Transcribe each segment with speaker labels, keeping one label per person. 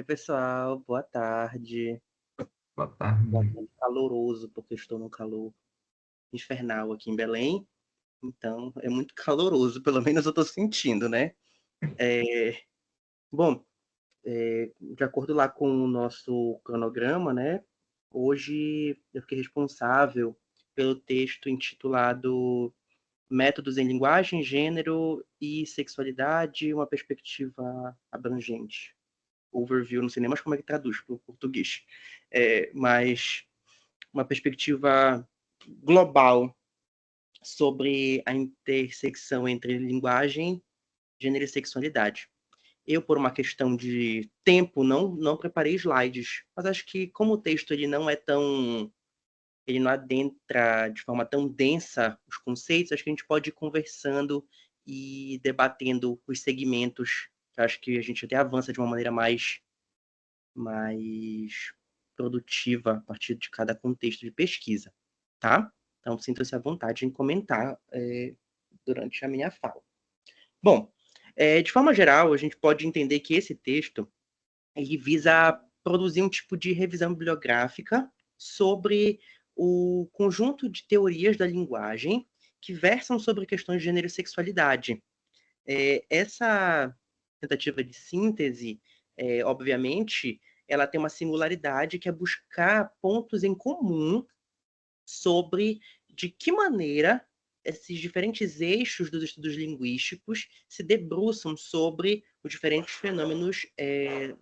Speaker 1: Oi, pessoal, boa tarde.
Speaker 2: Boa
Speaker 1: Boa
Speaker 2: tarde.
Speaker 1: tarde caloroso, porque eu estou num calor infernal aqui em Belém, então é muito caloroso, pelo menos eu estou sentindo, né? É, bom, de acordo lá com o nosso cronograma, né? Hoje eu fiquei responsável pelo texto intitulado Métodos em Linguagem, Gênero e Sexualidade, uma perspectiva abrangente. Overview, não sei nem mais como é que traduz para o português. Mas uma perspectiva global sobre a intersecção entre linguagem, gênero e sexualidade. Eu, por uma questão de tempo, não preparei slides, mas acho que como o texto ele não adentra de forma tão densa os conceitos, acho que a gente pode ir conversando e debatendo os segmentos, que acho que a gente até avança de uma maneira mais produtiva a partir de cada contexto de pesquisa, tá? Então, sinta-se à vontade em comentar durante a minha fala. Bom, de forma geral, a gente pode entender que esse texto ele visa produzir um tipo de revisão bibliográfica sobre o conjunto de teorias da linguagem que versam sobre questões de gênero e sexualidade. Essa tentativa de síntese, obviamente, ela tem uma singularidade que é buscar pontos em comum sobre de que maneira esses diferentes eixos dos estudos linguísticos se debruçam sobre os diferentes fenômenos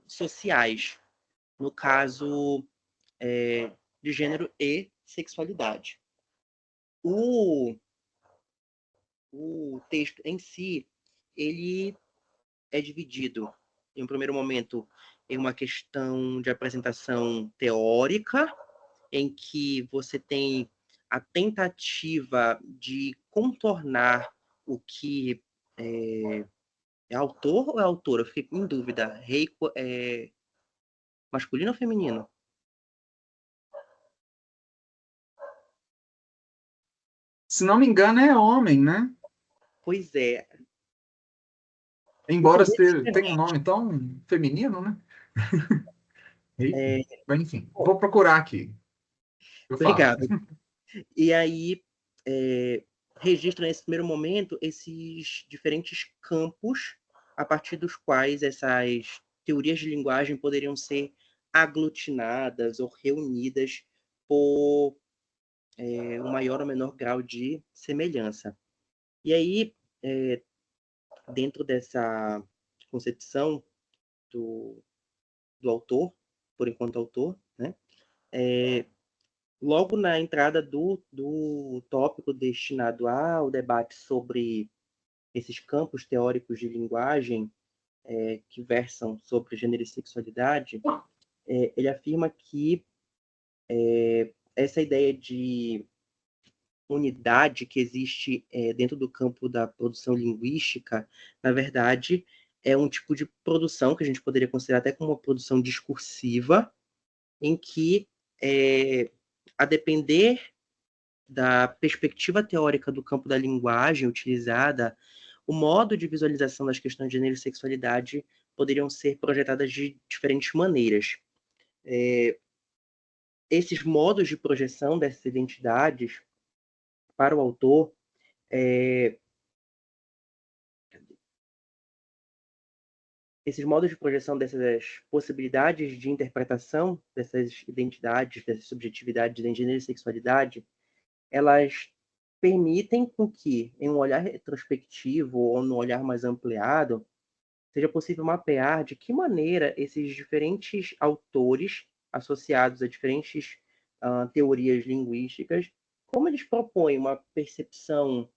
Speaker 1: sociais, no caso de gênero e sexualidade. O texto em si, ele é dividido, em um primeiro momento, em uma questão de apresentação teórica, em que você tem a tentativa de contornar o que é autor ou é autora? Eu fiquei em dúvida. Reiko é masculino ou feminino?
Speaker 2: Se não me engano, é homem, né?
Speaker 1: Pois é.
Speaker 2: Embora
Speaker 1: Entender
Speaker 2: tenha um nome tão feminino, né? Eita.
Speaker 1: é,
Speaker 2: Mas, enfim,
Speaker 1: bom,
Speaker 2: vou procurar aqui. Eu falo.
Speaker 1: obrigado. E aí, registra nesse primeiro momento esses diferentes campos a partir dos quais essas teorias de linguagem poderiam ser aglutinadas ou reunidas por um maior ou menor grau de semelhança. E aí, dentro dessa concepção do, do autor, por enquanto autor, né, logo na entrada do tópico destinado ao debate sobre esses campos teóricos de linguagem que versam sobre gênero e sexualidade, ele afirma que essa ideia de unidade que existe dentro do campo da produção linguística, na verdade, é um tipo de produção que a gente poderia considerar até como uma produção discursiva, em que, a depender da perspectiva teórica do campo da linguagem utilizada, o modo de visualização das questões de gênero e sexualidade poderiam ser projetadas de diferentes maneiras. Esses modos de projeção dessas identidades, para o autor, esses modos de projeção dessas possibilidades de interpretação dessas identidades, dessas subjetividades de gênero e sexualidade, elas permitem com que, em um olhar retrospectivo ou num olhar mais ampliado, seja possível mapear de que maneira esses diferentes autores associados a diferentes teorias linguísticas, como eles propõem uma percepção,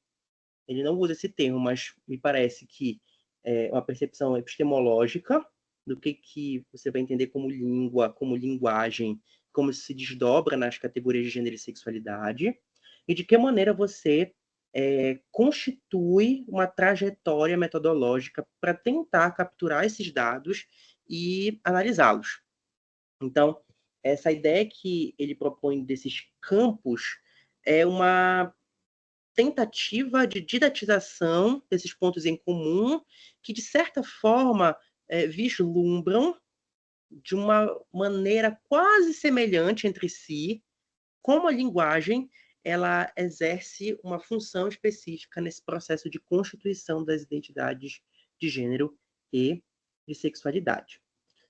Speaker 1: ele não usa esse termo, mas me parece que é uma percepção epistemológica do que você vai entender como língua, como linguagem, como isso se desdobra nas categorias de gênero e sexualidade, e de que maneira você constitui uma trajetória metodológica para tentar capturar esses dados e analisá-los. Então, essa ideia que ele propõe desses campos é uma tentativa de didatização desses pontos em comum que, de certa forma, vislumbram de uma maneira quase semelhante entre si, como a linguagem ela exerce uma função específica nesse processo de constituição das identidades de gênero e de sexualidade.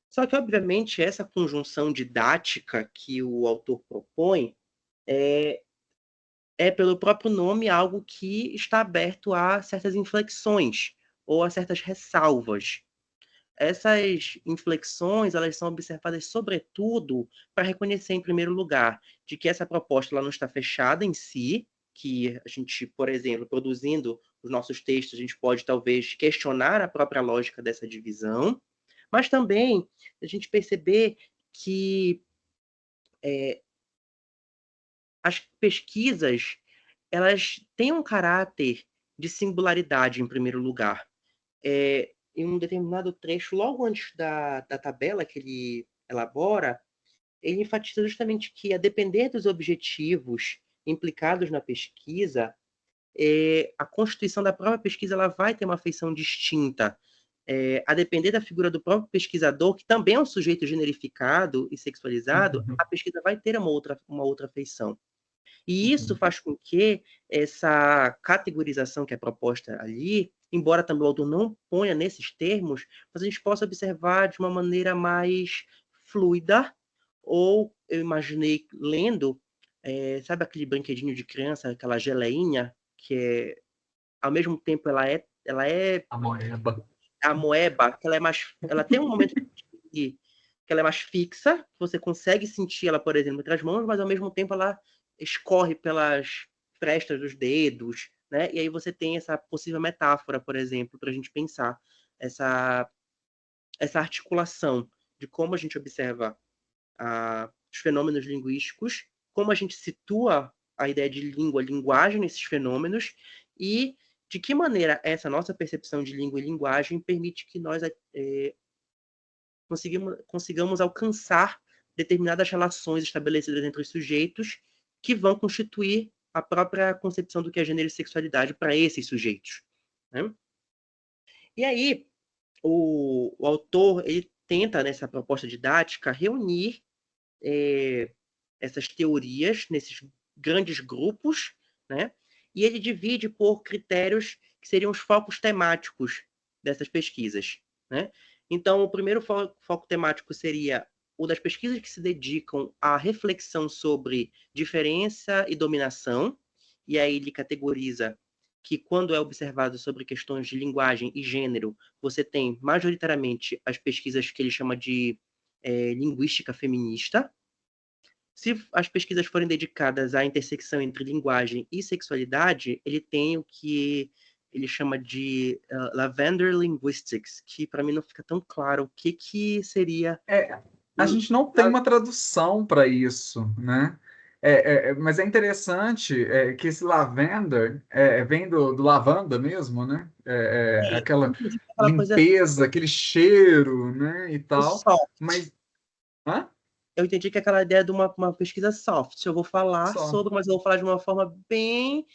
Speaker 1: Só que, obviamente, essa conjunção didática que o autor propõe é pelo próprio nome, algo que está aberto a certas inflexões ou a certas ressalvas. Essas inflexões, elas são observadas sobretudo para reconhecer, em primeiro lugar, de que essa proposta ela não está fechada em si, que a gente, por exemplo, produzindo os nossos textos, a gente pode talvez questionar a própria lógica dessa divisão, mas também a gente perceber que as pesquisas elas têm um caráter de singularidade, em primeiro lugar. Em um determinado trecho, logo antes da tabela que ele elabora, ele enfatiza justamente que, a depender dos objetivos implicados na pesquisa, a constituição da própria pesquisa ela vai ter uma feição distinta. A depender da figura do próprio pesquisador, que também é um sujeito generificado e sexualizado,
Speaker 2: Uhum.
Speaker 1: a pesquisa vai ter uma outra feição. E isso
Speaker 2: Uhum.
Speaker 1: faz com que essa categorização que é proposta ali, embora também o autor não ponha nesses termos, mas a gente possa observar de uma maneira mais fluida, ou eu imaginei lendo, sabe aquele brinquedinho de criança, aquela geleinha, que ao mesmo tempo ela é
Speaker 2: A moeba.
Speaker 1: a moeba, que ela tem um momento que ela é mais fixa, você consegue sentir ela, por exemplo, entre as mãos, mas ao mesmo tempo ela escorre pelas frestas dos dedos, né? E aí você tem essa possível metáfora, por exemplo, para a gente pensar essa, essa articulação de como a gente observa os fenômenos linguísticos, como a gente situa a ideia de língua, linguagem nesses fenômenos e de que maneira essa nossa percepção de língua e linguagem permite que nós consigamos alcançar determinadas relações estabelecidas entre os sujeitos que vão constituir a própria concepção do que é gênero e sexualidade para esses sujeitos. Né? E aí, o autor ele tenta, nessa proposta didática, reunir essas teorias nesses grandes grupos, né? E ele divide por critérios que seriam os focos temáticos dessas pesquisas, né? Então, o primeiro foco temático seria o das pesquisas que se dedicam à reflexão sobre diferença e dominação, e aí ele categoriza que, quando é observado sobre questões de linguagem e gênero, você tem majoritariamente as pesquisas que ele chama de linguística feminista. Se as pesquisas forem dedicadas à intersecção entre linguagem e sexualidade, ele tem o que ele chama de Lavender Linguistics, que para mim não fica tão claro o que seria.
Speaker 2: A gente não tem uma tradução para isso, né? Mas é interessante que esse lavender vem do lavanda mesmo, né? Aquela
Speaker 1: Aquela coisa
Speaker 2: limpeza, aquele cheiro, né? E
Speaker 1: do
Speaker 2: tal.
Speaker 1: soft.
Speaker 2: Mas, hã?
Speaker 1: Eu entendi que é aquela ideia de uma pesquisa soft. Eu vou falar
Speaker 2: Só.
Speaker 1: sobre, mas eu vou falar de uma forma bem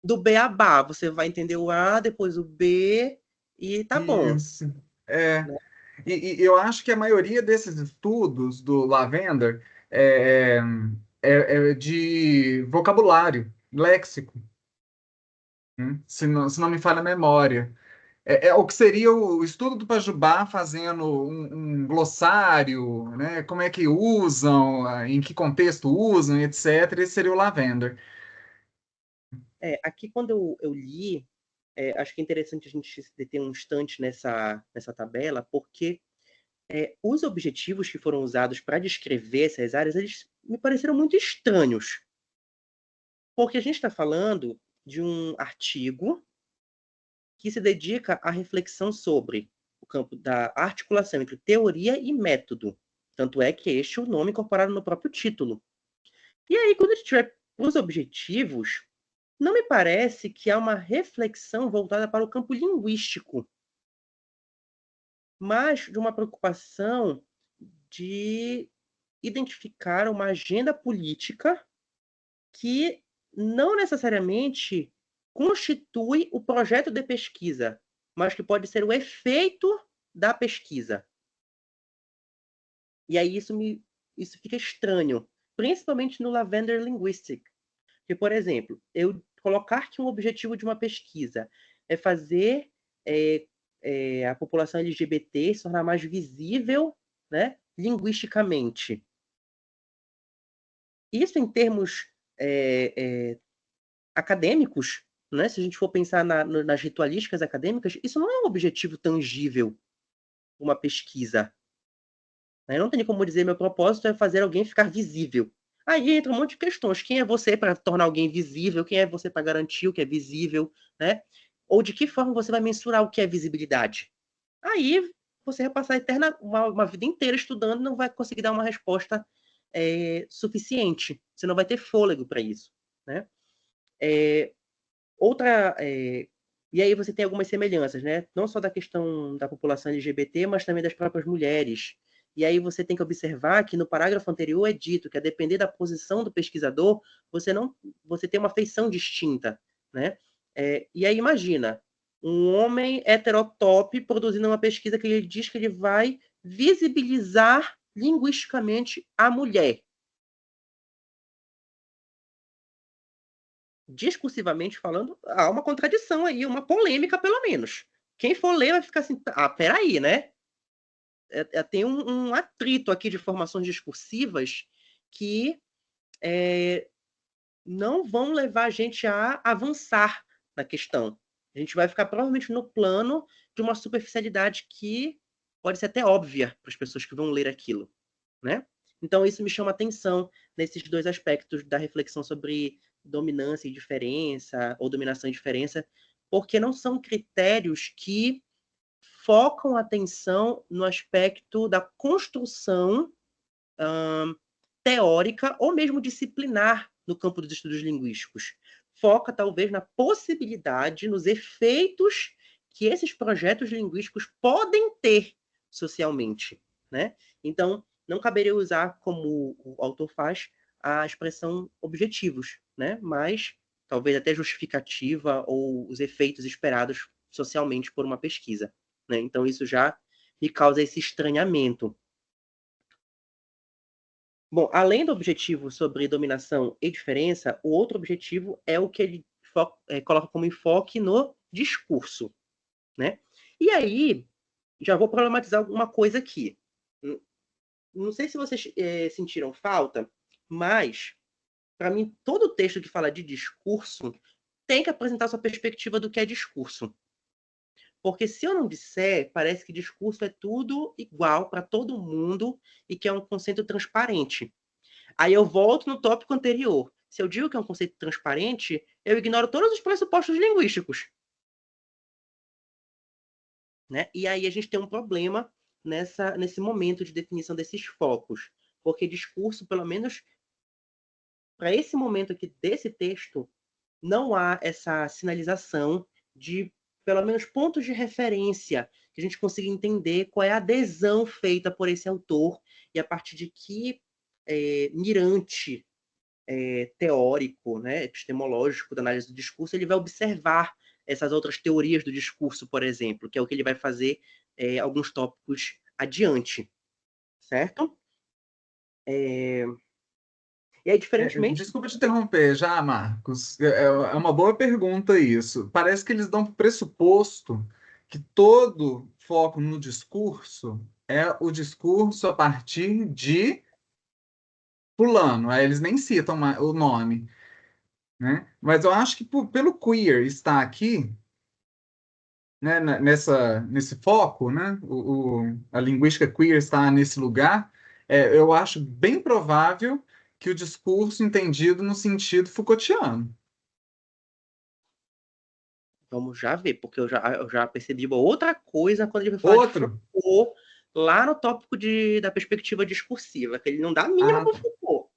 Speaker 1: do beabá. Você vai entender o A, depois o B, e tá bom.
Speaker 2: Isso. É.
Speaker 1: Né?
Speaker 2: E eu acho que a maioria desses estudos do Lavender é, é de vocabulário, léxico, né? Se não me falha a memória. É o que seria o estudo do Pajubá fazendo um glossário, né? Como é que usam, em que contexto usam, etc. Esse seria o Lavender.
Speaker 1: Aqui, quando eu li, acho que é interessante a gente se deter um instante nessa tabela, porque os objetivos que foram usados para descrever essas áreas, eles me pareceram muito estranhos. Porque a gente está falando de um artigo que se dedica à reflexão sobre o campo da articulação entre teoria e método. Tanto é que este é o nome incorporado no próprio título. E aí, quando a gente tiver os objetivos, não me parece que há uma reflexão voltada para o campo linguístico, mas de uma preocupação de identificar uma agenda política que não necessariamente constitui o projeto de pesquisa, mas que pode ser o efeito da pesquisa. E aí isso fica estranho, principalmente no Lavender Linguistic. Que, por exemplo, eu colocar que um objetivo de uma pesquisa é fazer a população LGBT se tornar mais visível, né, linguisticamente. Isso em termos acadêmicos, né, se a gente for pensar nas ritualísticas acadêmicas, isso não é um objetivo tangível, uma pesquisa. Né? Não tem como dizer meu propósito é fazer alguém ficar visível. Aí entra um monte de questões. Quem é você para tornar alguém visível? Quem é você para garantir o que é visível? Né? Ou de que forma você vai mensurar o que é visibilidade? Aí você vai passar uma vida inteira estudando e não vai conseguir dar uma resposta suficiente. Você não vai ter fôlego para isso. Né? E aí você tem algumas semelhanças, né? Não só da questão da população LGBT, mas também das próprias mulheres. E aí você tem que observar que no parágrafo anterior é dito que a depender da posição do pesquisador, você tem uma feição distinta, né? E aí imagina um homem heterotop produzindo uma pesquisa que ele diz que ele vai visibilizar linguisticamente a mulher. Discursivamente falando, há uma contradição aí, uma polêmica, pelo menos. Quem for ler vai ficar assim, peraí, né? Tem um atrito aqui de formações discursivas que não vão levar a gente a avançar na questão. A gente vai ficar provavelmente no plano de uma superficialidade que pode ser até óbvia para as pessoas que vão ler aquilo, né? Então isso me chama atenção nesses dois aspectos da reflexão sobre dominância e diferença, ou dominação e diferença, porque não são critérios que focam a atenção no aspecto da construção teórica ou mesmo disciplinar no campo dos estudos linguísticos. Foca, talvez, na possibilidade, nos efeitos que esses projetos linguísticos podem ter socialmente, né? Então, não caberia usar, como o autor faz, a expressão objetivos, né? Mas talvez até justificativa ou os efeitos esperados socialmente por uma pesquisa, né? Então, isso já me causa esse estranhamento. Bom, além do objetivo sobre dominação e diferença, o outro objetivo é o que ele coloca como enfoque no discurso, né? E aí, já vou problematizar alguma coisa aqui. Não sei se vocês sentiram falta, mas, para mim, todo texto que fala de discurso tem que apresentar sua perspectiva do que é discurso. Porque se eu não disser, parece que discurso é tudo igual para todo mundo e que é um conceito transparente. Aí eu volto no tópico anterior. Se eu digo que é um conceito transparente, eu ignoro todos os pressupostos linguísticos. Né? E aí a gente tem um problema nesse momento de definição desses focos. Porque discurso, pelo menos para esse momento aqui desse texto, não há essa sinalização de, pelo menos, pontos de referência que a gente consiga entender qual é a adesão feita por esse autor e a partir de que mirante teórico, né, epistemológico da análise do discurso, ele vai observar essas outras teorias do discurso, por exemplo, que é o que ele vai fazer alguns tópicos adiante, certo? E aí, diferentemente...
Speaker 2: Desculpa te interromper já, Marcos. É uma boa pergunta isso. Parece que eles dão o pressuposto que todo foco no discurso é o discurso a partir de fulano. Aí eles nem citam o nome, né? Mas eu acho que pelo queer estar aqui, né, nesse foco, né? A linguística queer está nesse lugar, eu acho bem provável que o discurso entendido no sentido Foucaultiano.
Speaker 1: Vamos já ver, porque eu já percebi uma outra coisa quando ele vai falar de
Speaker 2: Outro?
Speaker 1: Foucault, lá no tópico da perspectiva discursiva, que ele não dá a mínima
Speaker 2: Ah,
Speaker 1: para
Speaker 2: tá.
Speaker 1: Foucault.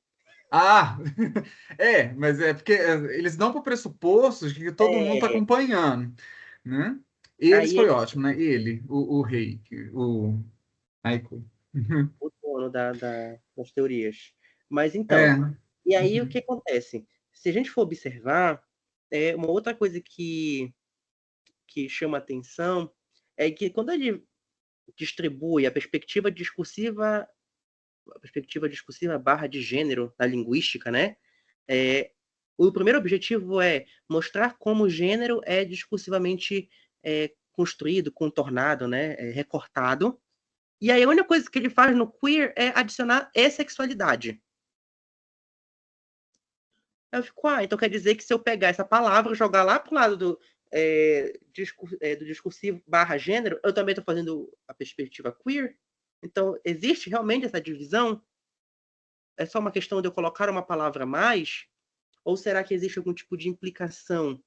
Speaker 2: Mas é porque eles dão para pressupostos que todo mundo está
Speaker 1: É,
Speaker 2: acompanhando, né? Eles
Speaker 1: aí
Speaker 2: foi
Speaker 1: ele,
Speaker 2: ótimo, né? Ele, o rei, o Aiko.
Speaker 1: o dono das teorias. Mas
Speaker 2: É.
Speaker 1: então, e aí o que acontece? Se a gente for observar, uma outra coisa que chama atenção é que quando ele distribui a perspectiva discursiva perspectiva discursiva barra de gênero na linguística, né? O primeiro objetivo é mostrar como o gênero é discursivamente construído, contornado, né? Recortado. E aí a única coisa que ele faz no queer é adicionar assexualidade. Eu fico, então quer dizer que se eu pegar essa palavra e jogar lá pro lado do discursivo barra gênero, eu também estou fazendo a perspectiva queer? Então, existe realmente essa divisão? É só uma questão de eu colocar uma palavra a mais? Ou será que existe algum tipo de implicação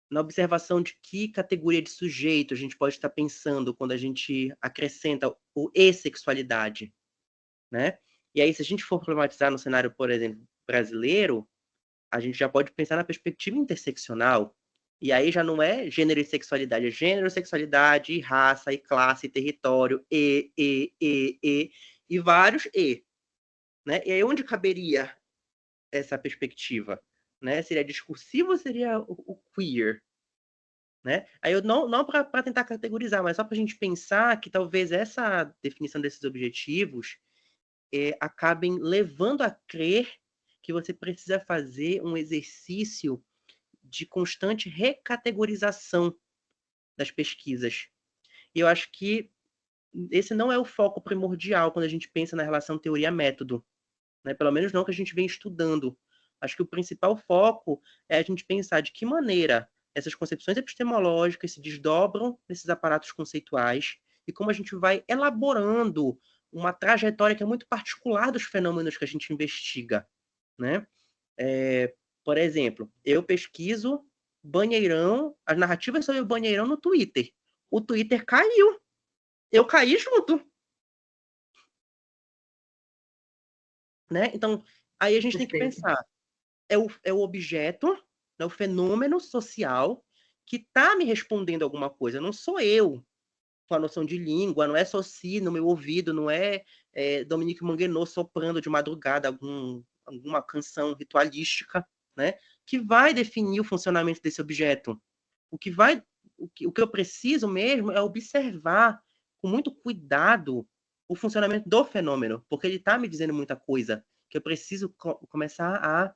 Speaker 1: na observação de que categoria de sujeito a gente pode estar pensando quando a gente acrescenta o e-sexualidade, né? E aí, se a gente for problematizar no cenário, por exemplo, brasileiro, a gente já pode pensar na perspectiva interseccional. E aí já não é gênero e sexualidade, é gênero, sexualidade, e raça, e classe, e território, e vários e. Né? E aí onde caberia essa perspectiva? Né? Seria discursivo ou seria o queer? Né? Aí eu não para tentar categorizar, mas só para a gente pensar que talvez essa definição desses objetivos acabem levando a crer que você precisa fazer um exercício de constante recategorização das pesquisas. E eu acho que esse não é o foco primordial quando a gente pensa na relação teoria-método, né? Pelo menos não que a gente vem estudando. Acho que o principal foco é a gente pensar de que maneira essas concepções epistemológicas se desdobram nesses aparatos conceituais e como a gente vai elaborando uma trajetória que é muito particular dos fenômenos que a gente investiga, né? Por exemplo, eu pesquiso banheirão, as narrativas sobre o banheirão no Twitter. O Twitter caiu. Eu caí junto. Né? Então, aí a gente tem que
Speaker 2: Perfeito.
Speaker 1: pensar. É o objeto, né, o fenômeno social que está me respondendo alguma coisa. Não sou eu com a noção de língua, não é Soci no meu ouvido, não é Dominique Manguenot soprando de madrugada alguma canção ritualística, né, que vai definir o funcionamento desse objeto. O que eu preciso mesmo é observar com muito cuidado o funcionamento do fenômeno, porque ele está me dizendo muita coisa que eu preciso começar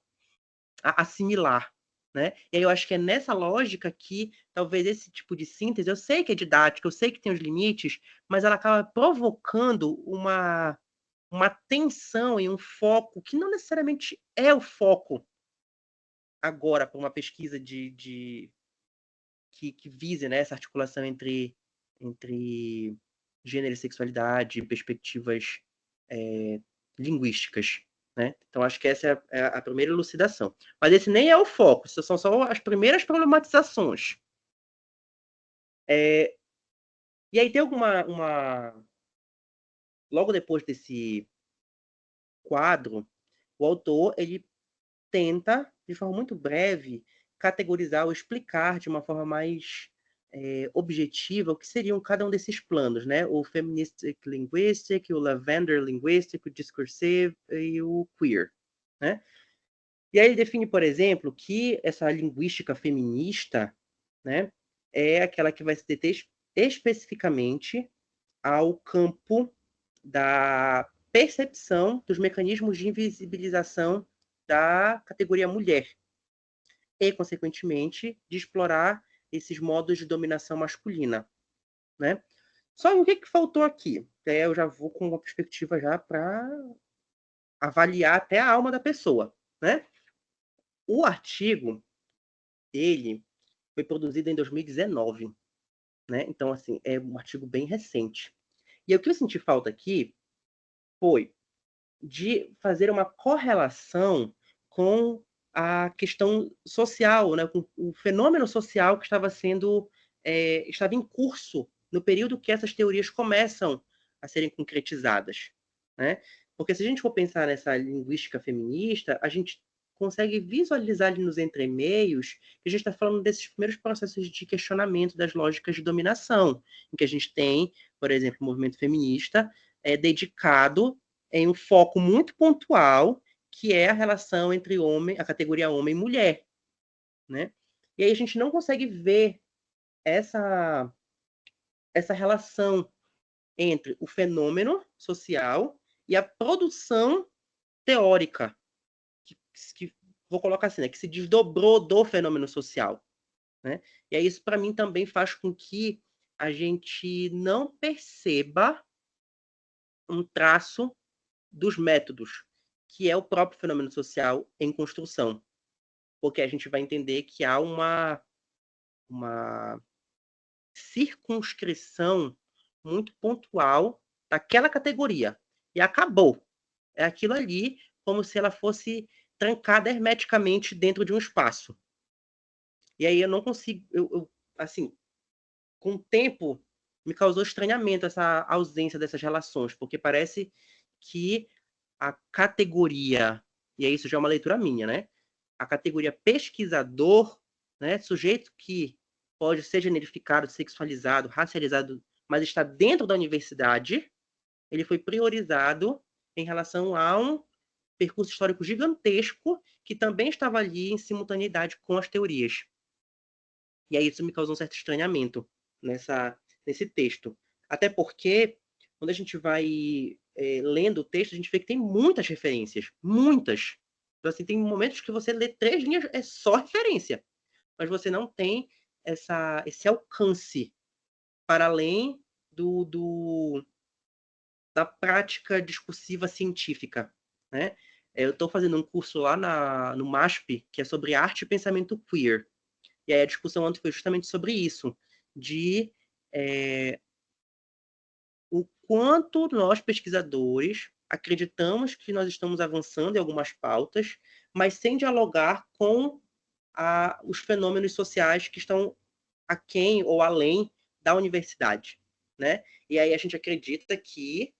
Speaker 1: a assimilar. Né? E aí eu acho que é nessa lógica que talvez esse tipo de síntese, eu sei que é didática, eu sei que tem os limites, mas ela acaba provocando uma tensão e um foco que não necessariamente é o foco agora para uma pesquisa que vise, né, essa articulação entre gênero e sexualidade, perspectivas linguísticas. Né? Então, acho que essa é a primeira elucidação. Mas esse nem é o foco, isso são só as primeiras problematizações. E aí tem logo depois desse quadro, o autor ele tenta, de forma muito breve, categorizar ou explicar de uma forma mais objetiva o que seriam cada um desses planos, né? O Feministic Linguistic, o Lavender Linguistic, o Discursive e o Queer, né? E aí ele define, por exemplo, que essa linguística feminista, né, é aquela que vai se deter especificamente ao campo da percepção dos mecanismos de invisibilização da categoria mulher e, consequentemente, de explorar esses modos de dominação masculina, né? Só que o que faltou aqui? Eu já vou com uma perspectiva já para avaliar até a alma da pessoa, né? O artigo, ele foi produzido em 2019, né? Então, assim, é um artigo bem recente. E o que eu senti falta aqui foi de fazer uma correlação com a questão social, né, com o fenômeno social que estava em curso no período que essas teorias começam a serem concretizadas, né? Porque se a gente for pensar nessa linguística feminista, a gente consegue visualizar ali nos entremeios que a gente está falando desses primeiros processos de questionamento das lógicas de dominação, em que a gente tem, por exemplo, o movimento feminista dedicado em um foco muito pontual, que é a relação entre a categoria homem e mulher, né? E aí a gente não consegue ver essa relação entre o fenômeno social e a produção teórica, que vou colocar assim, né, que se desdobrou do fenômeno social, né? E aí isso, para mim, também faz com que a gente não perceba um traço dos métodos, que é o próprio fenômeno social em construção, porque a gente vai entender que há uma circunscrição muito pontual daquela categoria. E acabou. É aquilo ali, como se ela fosse trancada hermeticamente dentro de um espaço. E aí eu não consigo, assim, com o tempo, me causou estranhamento essa ausência dessas relações, porque parece que a categoria, e isso já é uma leitura minha, né? A categoria pesquisador, né, sujeito que pode ser generificado, sexualizado, racializado, mas está dentro da universidade, ele foi priorizado em relação a um percurso histórico gigantesco que também estava ali em simultaneidade com as teorias. E aí isso me causou um certo estranhamento nesse texto. Até porque, quando a gente vai lendo o texto, a gente vê que tem muitas referências. Muitas. Então, assim, tem momentos que você lê 3 linhas, é só referência. Mas você não tem esse alcance para além da prática discursiva científica, né? Eu estou fazendo um curso lá no MASP, que é sobre arte e pensamento queer. E aí a discussão ontem foi justamente sobre isso, de o quanto nós, pesquisadores, acreditamos que nós estamos avançando em algumas pautas, mas sem dialogar com os fenômenos sociais que estão aquém ou além da universidade, né? E aí a gente acredita que,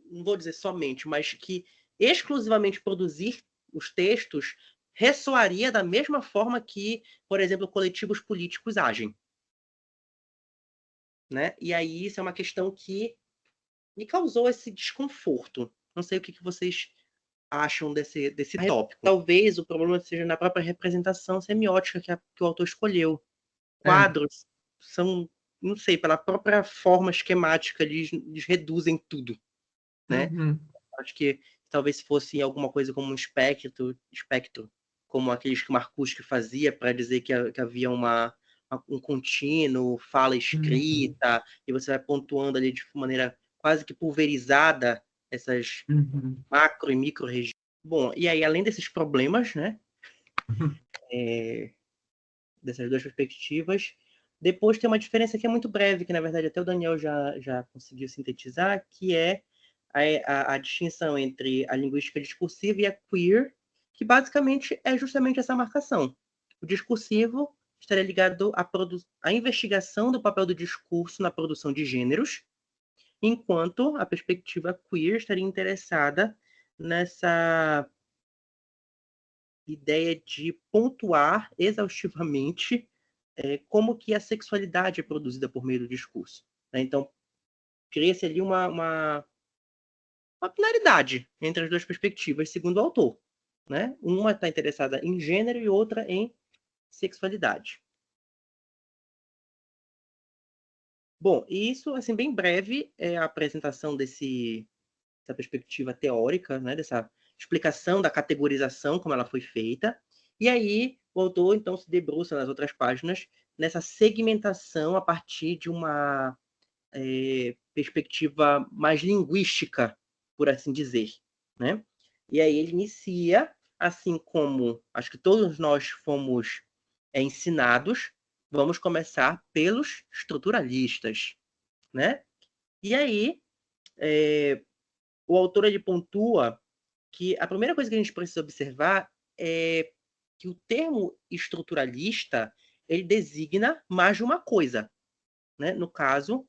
Speaker 1: não vou dizer somente, mas que exclusivamente produzir os textos ressoaria da mesma forma que, por exemplo, coletivos políticos agem, né? E aí isso é uma questão que me causou esse desconforto. Não sei o que vocês acham desse tópico. Talvez o problema seja na própria representação semiótica que o autor escolheu. Quadros são, não sei, pela própria forma esquemática, eles reduzem tudo, né?
Speaker 2: Uhum.
Speaker 1: Acho que talvez fosse alguma coisa como um espectro, como aqueles que o Marcuse fazia para dizer que havia um contínuo, fala
Speaker 2: Uhum.
Speaker 1: escrita, e você vai pontuando ali de maneira quase que pulverizada essas
Speaker 2: Uhum.
Speaker 1: macro e micro regiões. Bom, e aí, além desses problemas, né, dessas duas perspectivas, depois tem uma diferença que é muito breve, que na verdade até o Daniel já conseguiu sintetizar, que é a distinção entre a linguística discursiva e a queer, que basicamente é justamente essa marcação. O discursivo estaria ligado à investigação do papel do discurso na produção de gêneros, enquanto a perspectiva queer estaria interessada nessa ideia de pontuar exaustivamente como que a sexualidade é produzida por meio do discurso, né? Então, cria-se ali uma binaridade entre as duas perspectivas, segundo o autor, né? Uma está interessada em gênero e outra em sexualidade. Bom, e isso, assim, bem breve, é a apresentação dessa perspectiva teórica, né? Dessa explicação da categorização, como ela foi feita. E aí, o autor, então, se debruça nas outras páginas nessa segmentação a partir de uma perspectiva mais linguística, por assim dizer, né? E aí ele inicia, assim como acho que todos nós fomos ensinados, vamos começar pelos estruturalistas, né? E aí o autor ele pontua que a primeira coisa que a gente precisa observar é que o termo estruturalista ele designa mais de uma coisa, né? No caso,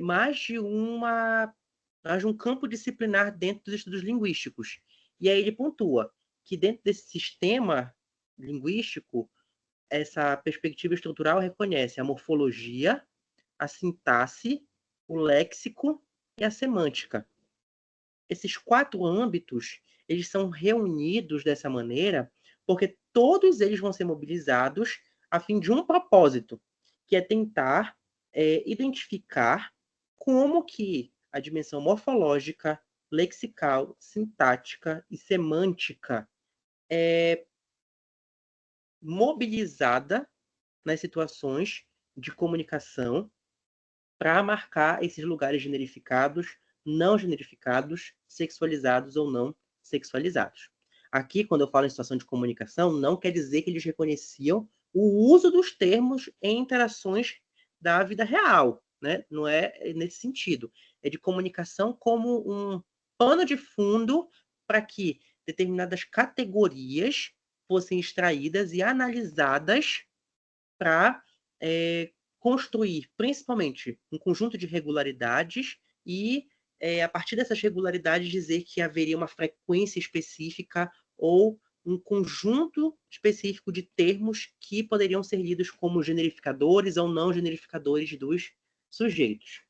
Speaker 1: mais de um campo disciplinar dentro dos estudos linguísticos. E aí ele pontua que dentro desse sistema linguístico, essa perspectiva estrutural reconhece a morfologia, a sintaxe, o léxico e a semântica. Esses 4 âmbitos, eles são reunidos dessa maneira porque todos eles vão ser mobilizados a fim de um propósito, que é tentar identificar como que a dimensão morfológica, lexical, sintática e semântica é mobilizada nas situações de comunicação para marcar esses lugares generificados, não generificados, sexualizados ou não sexualizados. Aqui, quando eu falo em situação de comunicação, não quer dizer que eles reconheciam o uso dos termos em interações da vida real, né? Não é nesse sentido. É de comunicação como um pano de fundo para que determinadas categorias fossem extraídas e analisadas para construir, principalmente, um conjunto de regularidades e, a partir dessas regularidades, dizer que haveria uma frequência específica ou um conjunto específico de termos que poderiam ser lidos como generificadores ou não generificadores dos sujeitos.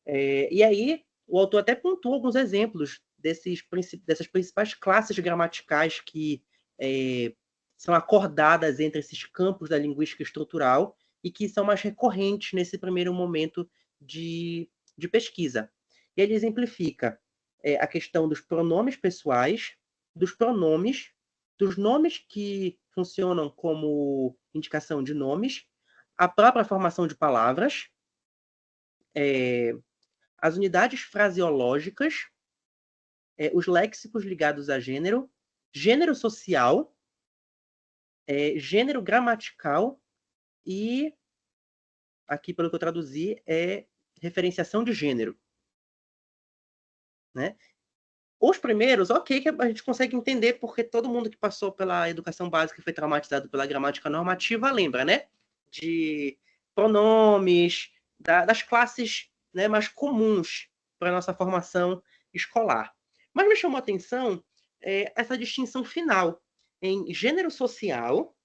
Speaker 1: E aí, o autor até pontuou alguns exemplos dessas principais classes gramaticais que são acordadas entre esses campos da linguística estrutural e que são mais recorrentes nesse primeiro momento de pesquisa. E ele exemplifica a questão dos pronomes pessoais, dos pronomes, dos nomes que funcionam como indicação de nomes, a própria formação de palavras, as unidades fraseológicas, os léxicos ligados a gênero, gênero social, gênero gramatical e, aqui pelo que eu traduzi, referenciação de gênero. Né? Os primeiros, ok, que a gente consegue entender porque todo mundo que passou pela educação básica e foi traumatizado pela gramática normativa lembra, né? De pronomes, das classes, né, mais comuns para a nossa formação escolar. Mas me chamou a atenção essa distinção final em gênero social,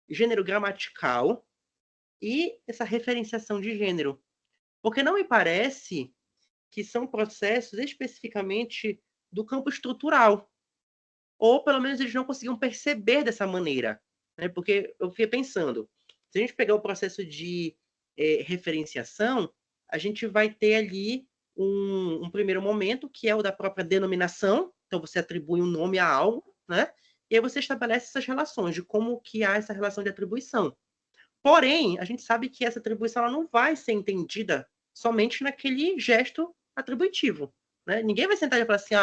Speaker 1: gênero gramatical e essa referenciação de gênero. Porque não me parece que são processos especificamente do campo estrutural. Ou, pelo menos, eles não conseguiam perceber dessa maneira. Né? Porque eu fiquei pensando, se a gente pegar o processo de referenciação, a gente vai ter ali um primeiro momento, que é o da própria denominação. Então, você atribui um nome a algo, né? E aí você estabelece essas relações, de como que há essa relação de atribuição. Porém, a gente sabe que essa atribuição ela não vai ser entendida somente naquele gesto atributivo. Né? Ninguém vai sentar e falar assim,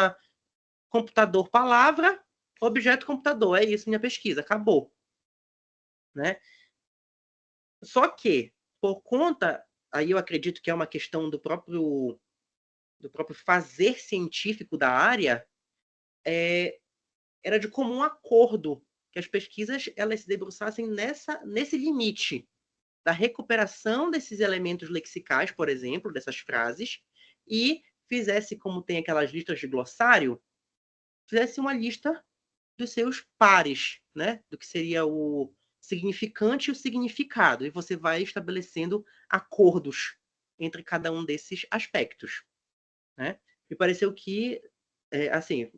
Speaker 1: computador, palavra, objeto, computador. É isso, minha pesquisa, acabou. Né? Só que, por conta, aí eu acredito que é uma questão do próprio fazer científico da área, era de comum acordo que as pesquisas elas se debruçassem nesse limite da recuperação desses elementos lexicais, por exemplo, dessas frases, e fizesse, como tem aquelas listas de glossário, fizesse uma lista dos seus pares, né? Do que seria o significante e o significado. E você vai estabelecendo acordos entre cada um desses aspectos. Né? Me pareceu que, assim,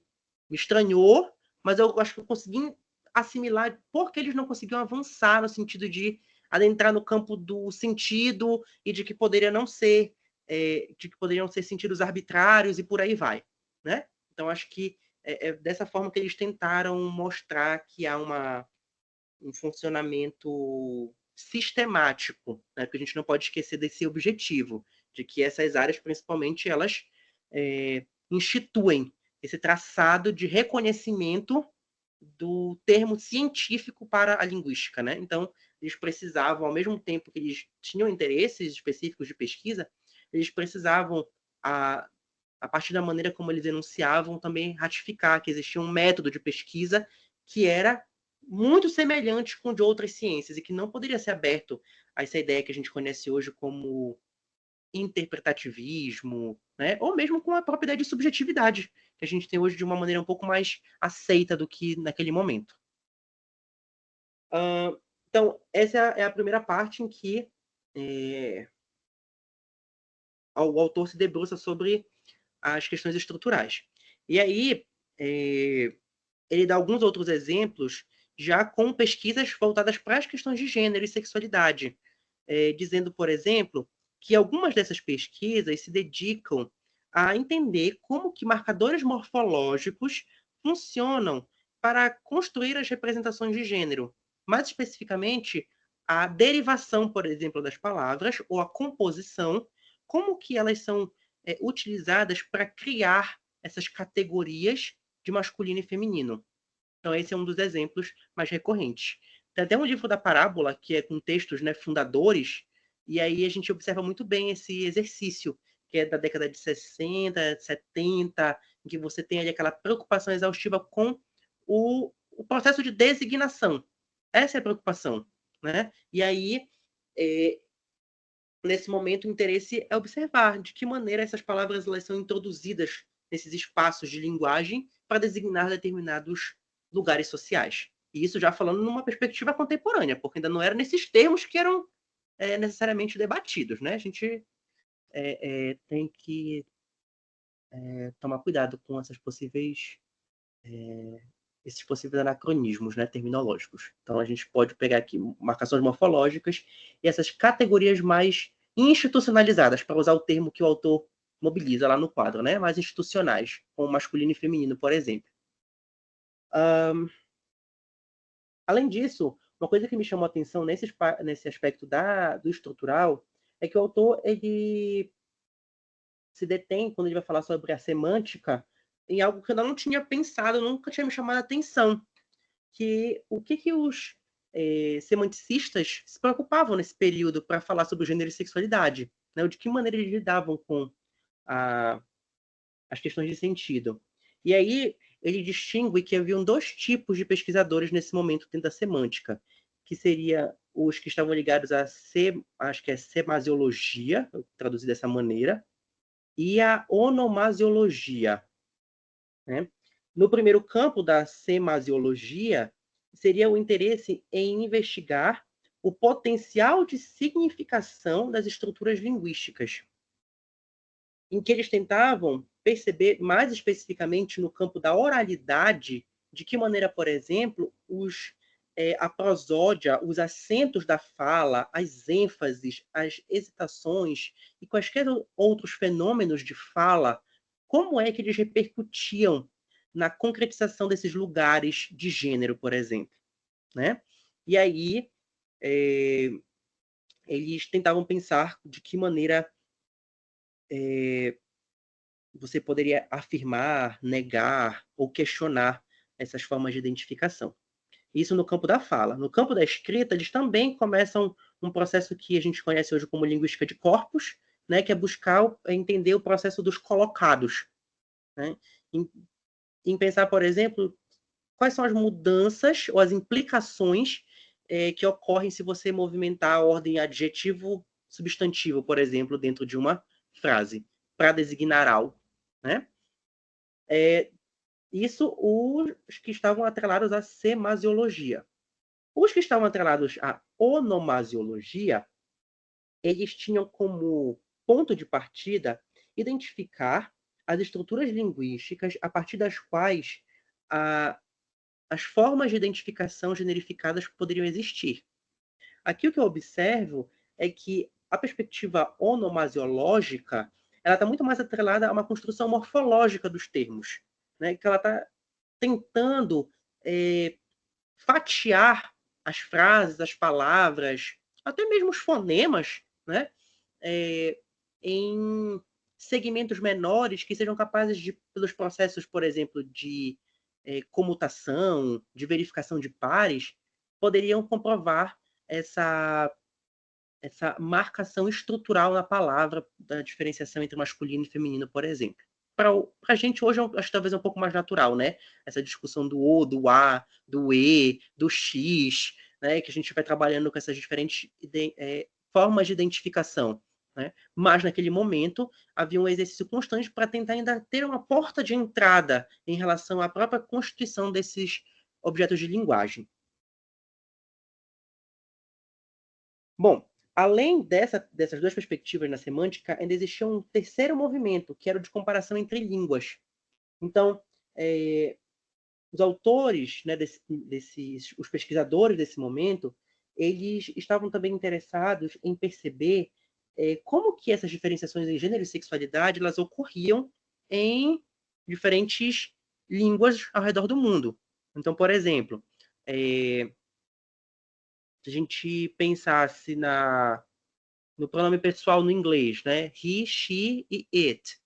Speaker 1: me estranhou, mas eu acho que eu consegui assimilar porque eles não conseguiam avançar no sentido de adentrar no campo do sentido e de que poderia não ser, de que poderiam ser sentidos arbitrários e por aí vai, né? Então acho que é dessa forma que eles tentaram mostrar que há um funcionamento sistemático, né? Porque a gente não pode esquecer desse objetivo, de que essas áreas, principalmente, elas instituem esse traçado de reconhecimento do termo científico para a linguística, né? Então, eles precisavam, ao mesmo tempo que eles tinham interesses específicos de pesquisa, eles precisavam, a partir da maneira como eles enunciavam, também ratificar que existia um método de pesquisa que era muito semelhante com o de outras ciências e que não poderia ser aberto a essa ideia que a gente conhece hoje como interpretativismo, né? Ou mesmo com a própria ideia de subjetividade, que a gente tem hoje de uma maneira um pouco mais aceita do que naquele momento. Então, essa é a primeira parte em que o autor se debruça sobre as questões estruturais. E aí, ele dá alguns outros exemplos já com pesquisas voltadas para as questões de gênero e sexualidade, dizendo, por exemplo, que algumas dessas pesquisas se dedicam a entender como que marcadores morfológicos funcionam para construir as representações de gênero. Mais especificamente, a derivação, por exemplo, das palavras, ou a composição, como que elas são utilizadas para criar essas categorias de masculino e feminino. Então, esse é um dos exemplos mais recorrentes. Tem até um livro da Parábola, que é com textos, né, fundadores, e aí a gente observa muito bem esse exercício, que é da década de 60, 70, em que você tem ali aquela preocupação exaustiva com o processo de designação. Essa é a preocupação, né? E aí, nesse momento, o interesse é observar de que maneira essas palavras elas são introduzidas nesses espaços de linguagem para designar determinados lugares sociais. E isso já falando numa perspectiva contemporânea, porque ainda não eram nesses termos que eram necessariamente debatidos, né? A gente tem que tomar cuidado com esses possíveis anacronismos, né, terminológicos. Então, a gente pode pegar aqui marcações morfológicas e essas categorias mais institucionalizadas, para usar o termo que o autor mobiliza lá no quadro, né, mais institucionais, como masculino e feminino, por exemplo. Além disso, uma coisa que me chamou a atenção nesse aspecto do estrutural é que o autor ele se detém, quando ele vai falar sobre a semântica, em algo que eu não tinha pensado, nunca tinha me chamado a atenção, que o que os semanticistas se preocupavam nesse período para falar sobre o gênero e sexualidade, né? De que maneira eles lidavam com as questões de sentido. E aí ele distingue que haviam dois tipos de pesquisadores nesse momento dentro da semântica, que seria os que estavam ligados acho que é semasiologia, traduzido dessa maneira, e a onomasiologia, né? No primeiro campo da semasiologia, seria o interesse em investigar o potencial de significação das estruturas linguísticas, em que eles tentavam perceber, mais especificamente no campo da oralidade, de que maneira, por exemplo, a prosódia, os acentos da fala, as ênfases, as hesitações e quaisquer outros fenômenos de fala, como é que eles repercutiam na concretização desses lugares de gênero, por exemplo, né? E aí eles tentavam pensar de que maneira você poderia afirmar, negar ou questionar essas formas de identificação. Isso no campo da fala. No campo da escrita, eles também começam um processo que a gente conhece hoje como linguística de corpos, né, que é buscar entender o processo dos colocados. Né? Em pensar, por exemplo, quais são as mudanças ou as implicações que ocorrem se você movimentar a ordem adjetivo-substantivo, por exemplo, dentro de uma frase, para designar algo. Né? Isso os que estavam atrelados à semasiologia. Os que estavam atrelados à onomasiologia, eles tinham como ponto de partida identificar as estruturas linguísticas a partir das quais as formas de identificação generificadas poderiam existir. Aqui o que eu observo é que a perspectiva onomasiológica ela está muito mais atrelada a uma construção morfológica dos termos, né? Que ela está tentando fatiar as frases, as palavras, até mesmo os fonemas, né? Em segmentos menores que sejam capazes de, pelos processos, por exemplo, de comutação, de verificação de pares, poderiam comprovar essa marcação estrutural na palavra da diferenciação entre masculino e feminino, por exemplo. Para a gente hoje, acho que talvez é um pouco mais natural, né? Essa discussão do O, do A, do E, do X, né? Que a gente vai trabalhando com essas diferentes formas de identificação. Né? Mas, naquele momento, havia um exercício constante para tentar ainda ter uma porta de entrada em relação à própria constituição desses objetos de linguagem. Bom, além dessas duas perspectivas na semântica, ainda existia um terceiro movimento, que era o de comparação entre línguas. Então, os autores, né, os pesquisadores desse momento, eles estavam também interessados em perceber como que essas diferenciações em gênero e sexualidade elas ocorriam em diferentes línguas ao redor do mundo. Então, por exemplo, se a gente pensasse no pronome pessoal no inglês, né? He, she e it.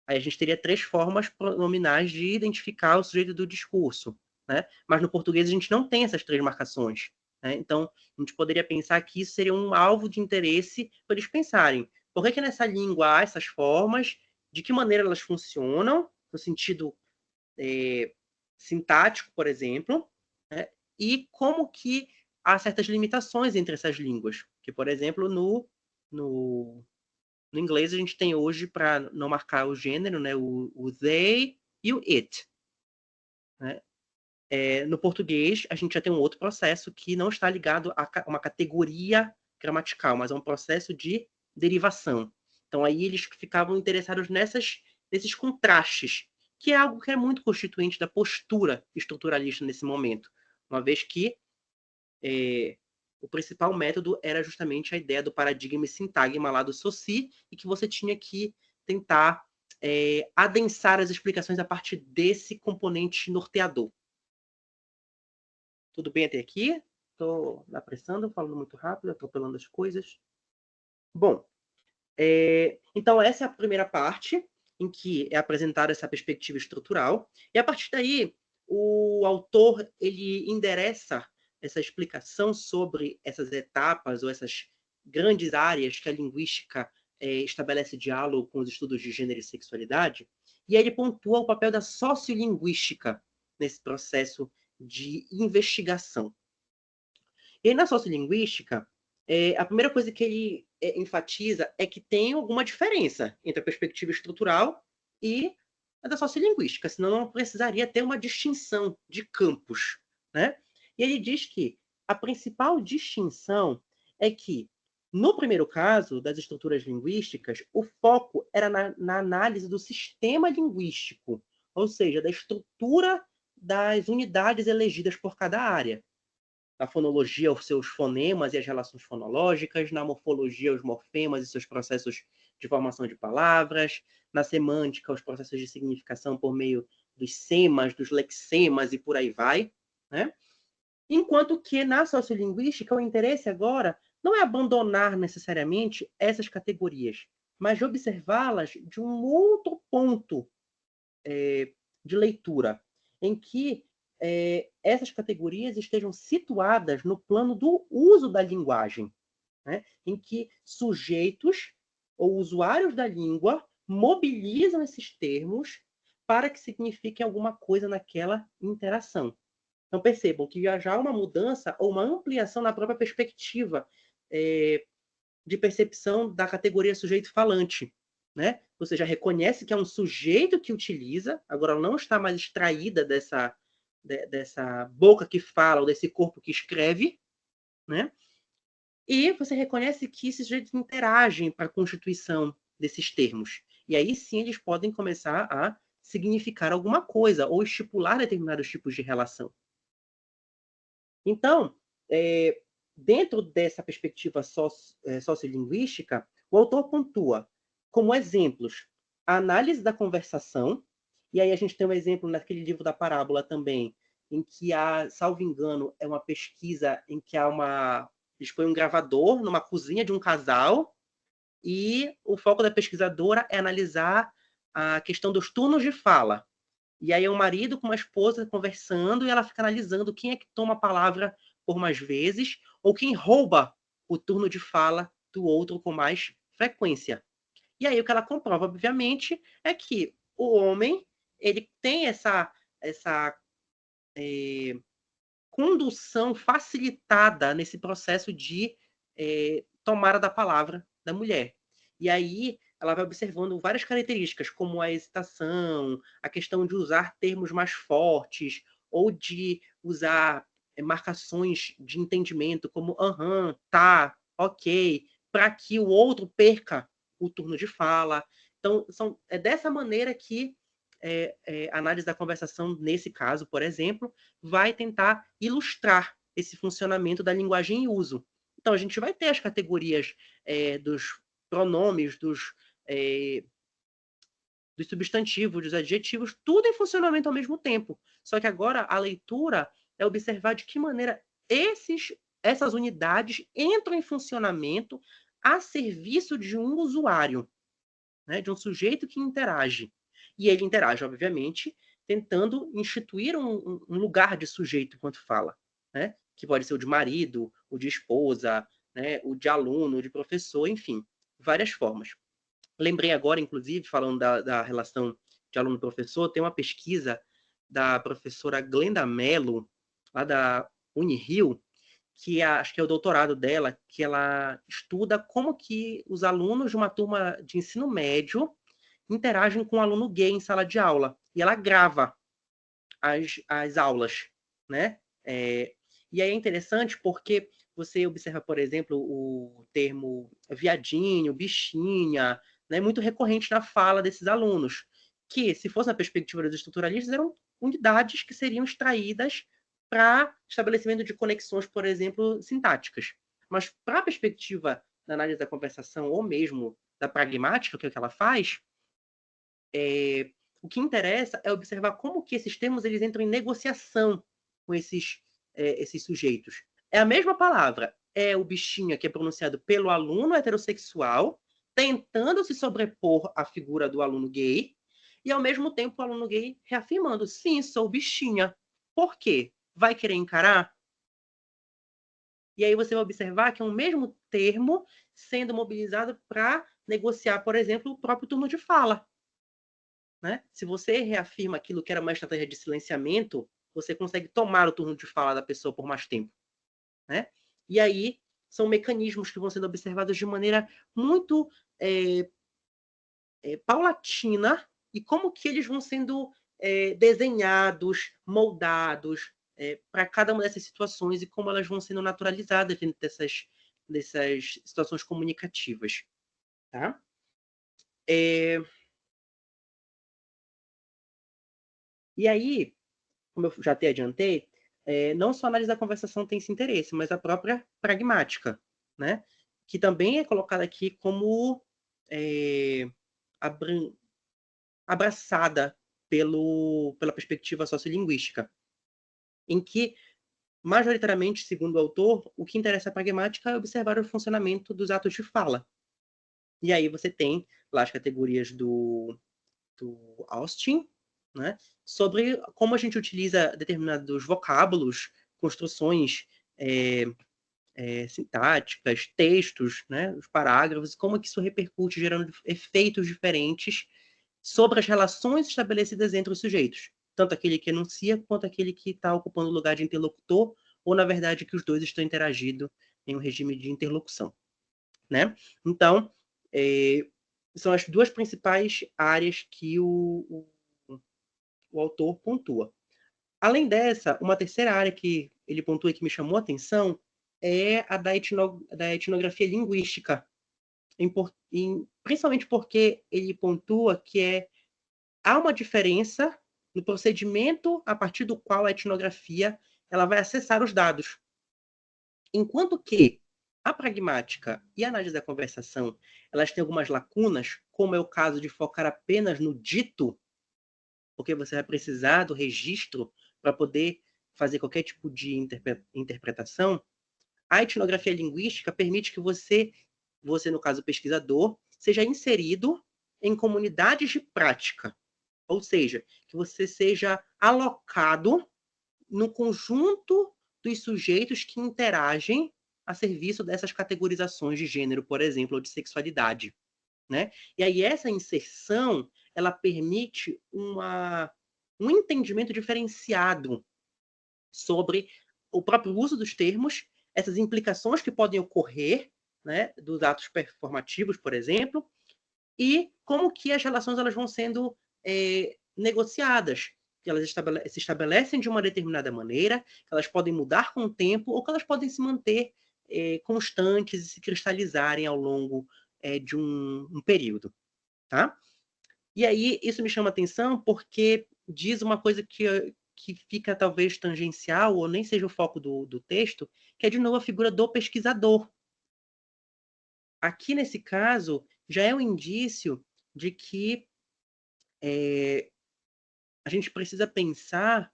Speaker 1: Aí a gente teria 3 formas pronominais de identificar o sujeito do discurso, né? Mas no português a gente não tem essas 3 marcações, né? Então, a gente poderia pensar que isso seria um alvo de interesse para eles pensarem. Por que nessa língua há essas formas? De que maneira elas funcionam? No sentido sintático, por exemplo, né? E como que há certas limitações entre essas línguas. Que, por exemplo, no inglês a gente tem hoje, para não marcar o gênero, né, o they e o it. Né? No português, a gente já tem um outro processo que não está ligado a uma categoria gramatical, mas é um processo de derivação. Então, aí eles ficavam interessados nesses contrastes, que é algo que é muito constituinte da postura estruturalista nesse momento, uma vez que o principal método era justamente a ideia do paradigma e sintagma lá do Saussure, e que você tinha que tentar adensar as explicações a partir desse componente norteador. Tudo bem até aqui? Estou apressando, falando muito rápido, atropelando as coisas. Bom, então essa é a primeira parte, em que é apresentada essa perspectiva estrutural, e a partir daí o autor ele endereça essa explicação sobre essas etapas ou essas grandes áreas que a linguística estabelece diálogo com os estudos de gênero e sexualidade, e aí ele pontua o papel da sociolinguística nesse processo de investigação. E aí, na sociolinguística, a primeira coisa que ele enfatiza é que tem alguma diferença entre a perspectiva estrutural e a da sociolinguística, senão não precisaria ter uma distinção de campos, né? E ele diz que a principal distinção é que, no primeiro caso, das estruturas linguísticas, o foco era na análise do sistema linguístico, ou seja, da estrutura das unidades elegidas por cada área. Na fonologia, os seus fonemas e as relações fonológicas, na morfologia, os morfemas e seus processos de formação de palavras, na semântica, os processos de significação por meio dos semas, dos lexemas e por aí vai, né? Enquanto que na sociolinguística o interesse agora não é abandonar necessariamente essas categorias, mas de observá-las de um outro ponto de leitura, em que essas categorias estejam situadas no plano do uso da linguagem, né? Em que sujeitos ou usuários da língua mobilizam esses termos para que signifiquem alguma coisa naquela interação. Então, percebam que já há uma mudança ou uma ampliação na própria perspectiva de percepção da categoria sujeito falante, né? Você já reconhece que é um sujeito que utiliza, agora não está mais extraída dessa boca que fala ou desse corpo que escreve, né? E você reconhece que esses sujeitos interagem para a constituição desses termos. E aí sim eles podem começar a significar alguma coisa ou estipular determinados tipos de relação. Então, dentro dessa perspectiva sociolinguística, o autor pontua como exemplos a análise da conversação, e aí a gente tem um exemplo naquele livro da parábola também, em que há, salvo engano, é uma pesquisa em que eles põem um gravador numa cozinha de um casal, e o foco da pesquisadora é analisar a questão dos turnos de fala. E aí é um marido com uma esposa conversando e ela fica analisando quem é que toma a palavra por mais vezes ou quem rouba o turno de fala do outro com mais frequência. E aí o que ela comprova, obviamente, é que o homem ele tem essa condução facilitada nesse processo de tomada da palavra da mulher. E aí ela vai observando várias características, como a hesitação, a questão de usar termos mais fortes, ou de usar marcações de entendimento, como aham, tá, ok, para que o outro perca o turno de fala. Então, é dessa maneira que a análise da conversação, nesse caso, por exemplo, vai tentar ilustrar esse funcionamento da linguagem em uso. Então, a gente vai ter as categorias dos pronomes, dos substantivos, dos adjetivos, tudo em funcionamento ao mesmo tempo. Só que agora a leitura é observar de que maneira essas unidades entram em funcionamento a serviço de um usuário, né, de um sujeito que interage. E ele interage, obviamente, tentando instituir um lugar de sujeito enquanto fala, né, que pode ser o de marido, o de esposa, né, o de aluno, o de professor, enfim, várias formas. Lembrei agora, inclusive, falando da relação de aluno-professor, tem uma pesquisa da professora Glenda Mello, lá da Unirio, que acho que é o doutorado dela, que ela estuda como que os alunos de uma turma de ensino médio interagem com um aluno gay em sala de aula. E ela grava as aulas, né? E aí é interessante porque você observa, por exemplo, o termo viadinho, bichinha, né, muito recorrente na fala desses alunos, que, se fosse na perspectiva dos estruturalistas, eram unidades que seriam extraídas para estabelecimento de conexões, por exemplo, sintáticas. Mas para a perspectiva da análise da conversação, ou mesmo da pragmática, que é o que ela faz, o que interessa é observar como que esses termos eles entram em negociação com esses sujeitos. É a mesma palavra, é o bichinho que é pronunciado pelo aluno heterossexual, tentando se sobrepor à figura do aluno gay, e ao mesmo tempo o aluno gay reafirmando, sim, sou bichinha. Por quê? Vai querer encarar? E aí você vai observar que é o mesmo termo sendo mobilizado para negociar, por exemplo, o próprio turno de fala. Né? Se você reafirma aquilo que era uma estratégia de silenciamento, você consegue tomar o turno de fala da pessoa por mais tempo. Né? E aí são mecanismos que vão sendo observados de maneira muito paulatina e como que eles vão sendo desenhados, moldados para cada uma dessas situações e como elas vão sendo naturalizadas dentro dessas situações comunicativas. Tá? E aí, como eu já te adiantei, não só a análise da conversação tem esse interesse, mas a própria pragmática, né? Que também é colocada aqui como abraçada pela perspectiva sociolinguística, em que, majoritariamente, segundo o autor, o que interessa a pragmática é observar o funcionamento dos atos de fala. E aí você tem lá as categorias do Austin, né, sobre como a gente utiliza determinados vocábulos, construções sintáticas, textos, né, os parágrafos, como que isso repercute, gerando efeitos diferentes sobre as relações estabelecidas entre os sujeitos, tanto aquele que enuncia quanto aquele que está ocupando o lugar de interlocutor, ou, na verdade, que os dois estão interagindo em um regime de interlocução. Né? Então, são as duas principais áreas que o autor pontua. Além dessa, uma terceira área que ele pontua e que me chamou a atenção é a da etnografia linguística, principalmente porque ele pontua que há uma diferença no procedimento a partir do qual a etnografia ela vai acessar os dados. Enquanto que a pragmática e a análise da conversação elas têm algumas lacunas, como é o caso de focar apenas no dito, porque você vai precisar do registro para poder fazer qualquer tipo de interpretação. A etnografia linguística permite que você, no caso pesquisador, seja inserido em comunidades de prática, ou seja, que você seja alocado no conjunto dos sujeitos que interagem a serviço dessas categorizações de gênero, por exemplo, ou de sexualidade. Né? E aí essa inserção ela permite um entendimento diferenciado sobre o próprio uso dos termos, essas implicações que podem ocorrer, né, dos atos performativos, por exemplo, e como que as relações elas vão sendo negociadas, que elas se estabelecem de uma determinada maneira, que elas podem mudar com o tempo ou que elas podem se manter constantes e se cristalizarem ao longo de um período. Tá? E aí isso me chama atenção porque diz uma coisa que fica talvez tangencial ou nem seja o foco do texto, que é de novo a figura do pesquisador. aqui nesse caso, já é um indício de que a gente precisa pensar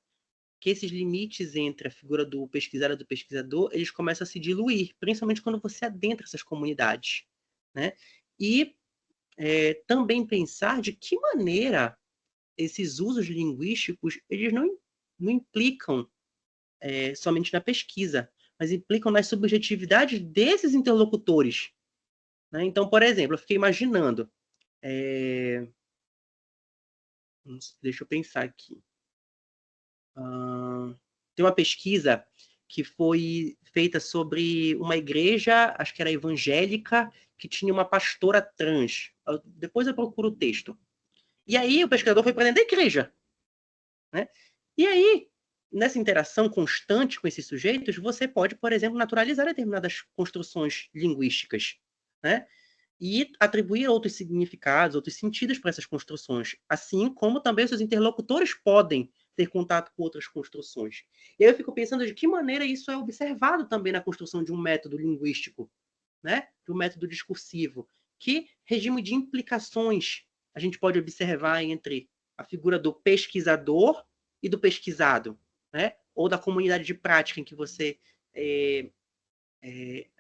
Speaker 1: que esses limites entre a figura do pesquisador e do pesquisador, eles começam a se diluir, principalmente quando você adentra essas comunidades, né? E também pensar de que maneira esses usos linguísticos, eles não implicam somente na pesquisa, mas implicam nas subjetividades desses interlocutores, né? Então, por exemplo, eu fiquei imaginando, deixa eu pensar aqui. Tem uma pesquisa que foi feita sobre uma igreja, acho que era evangélica, que tinha uma pastora trans. Depois eu procuro o texto. E aí o pesquisador foi para dentro da igreja, né? E aí, nessa interação constante com esses sujeitos, você pode, por exemplo, naturalizar determinadas construções linguísticas, né? E atribuir outros significados, outros sentidos para essas construções, assim como também os seus interlocutores podem ter contato com outras construções. E aí eu fico pensando de que maneira isso é observado também na construção de um método linguístico, né? De um método discursivo. Que regime de implicações a gente pode observar entre a figura do pesquisador e do pesquisado, né? Ou da comunidade de prática em que você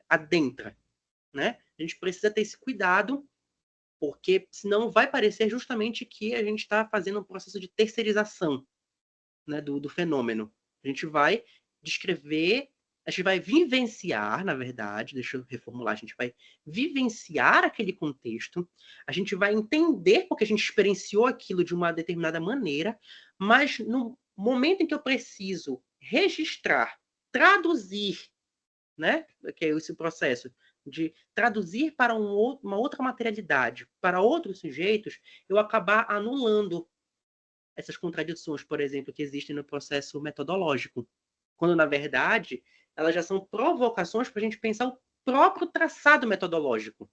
Speaker 1: adentra, né? A gente precisa ter esse cuidado, porque senão vai parecer justamente que a gente está fazendo um processo de terceirização, né, do fenômeno. A gente vai descrever, a gente vai vivenciar, na verdade, deixa eu reformular, a gente vai vivenciar aquele contexto, a gente vai entender porque a gente experienciou aquilo de uma determinada maneira, mas no momento em que eu preciso registrar, traduzir, né, que é esse processo de traduzir para uma outra materialidade, para outros sujeitos, eu acabar anulando essas contradições, por exemplo, que existem no processo metodológico, quando, na verdade, elas já são provocações para a gente pensar o próprio traçado metodológico,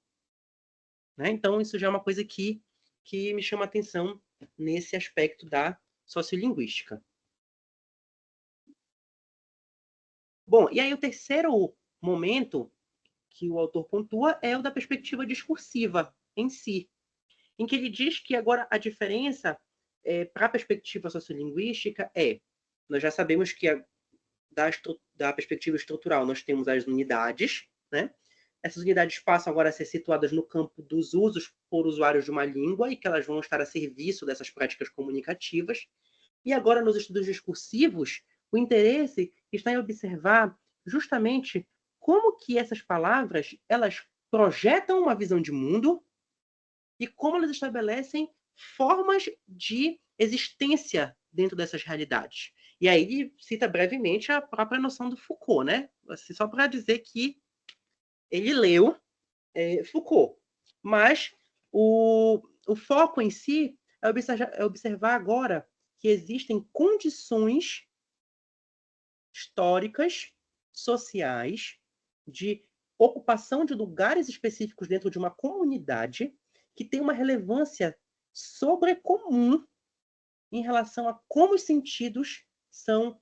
Speaker 1: né? Então, isso já é uma coisa que me chama a atenção nesse aspecto da sociolinguística. Bom, e aí o terceiro momento que o autor pontua é o da perspectiva discursiva em si, em que ele diz que agora a diferença para a perspectiva sociolinguística nós já sabemos que da perspectiva estrutural nós temos as unidades, né? Essas unidades passam agora a ser situadas no campo dos usos por usuários de uma língua e que elas vão estar a serviço dessas práticas comunicativas. E agora, nos estudos discursivos, o interesse está em observar justamente como que essas palavras elas projetam uma visão de mundo e como elas estabelecem formas de existência dentro dessas realidades. E aí ele cita brevemente a própria noção do Foucault, né? Assim, só para dizer que ele leu Foucault. Mas o foco em si é observar agora que existem condições históricas, sociais, de ocupação de lugares específicos dentro de uma comunidade que tem uma relevância sobrecomum em relação a como os sentidos são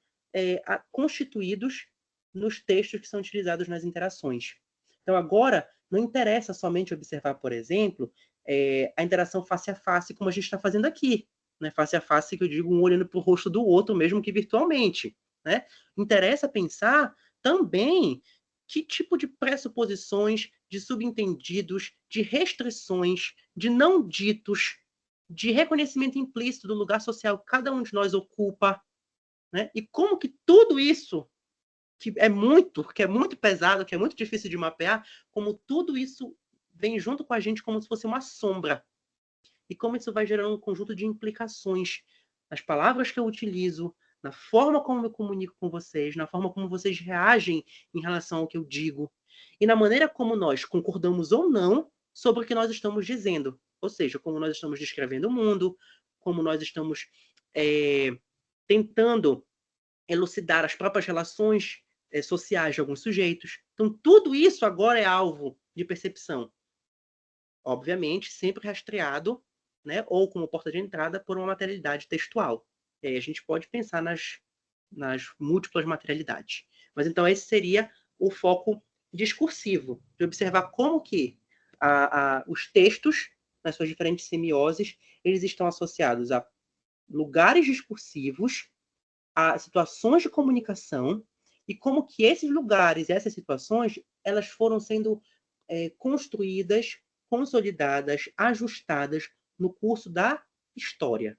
Speaker 1: constituídos nos textos que são utilizados nas interações. Então, agora, não interessa somente observar, por exemplo, a interação face a face, como a gente está fazendo aqui. Né? Face a face, que eu digo, um olhando para o rosto do outro, mesmo que virtualmente. Né? Interessa pensar também que tipo de pressuposições, de subentendidos, de restrições, de não ditos, de reconhecimento implícito do lugar social que cada um de nós ocupa, né? E como que tudo isso, que é muito pesado, que é muito difícil de mapear, como tudo isso vem junto com a gente como se fosse uma sombra. E como isso vai gerando um conjunto de implicações nas palavras que eu utilizo, na forma como eu comunico com vocês, na forma como vocês reagem em relação ao que eu digo, e na maneira como nós concordamos ou não sobre o que nós estamos dizendo. Ou seja, como nós estamos descrevendo o mundo, como nós estamos tentando elucidar as próprias relações sociais de alguns sujeitos. Então, tudo isso agora é alvo de percepção. Obviamente, sempre rastreado, né, ou como porta de entrada, por uma materialidade textual. E aí a gente pode pensar nas múltiplas materialidades. Mas então esse seria o foco discursivo, de observar como que Os textos, nas suas diferentes semioses, eles estão associados a lugares discursivos, a situações de comunicação, e como que esses lugares, essas situações, elas foram sendo construídas, consolidadas, ajustadas no curso da história.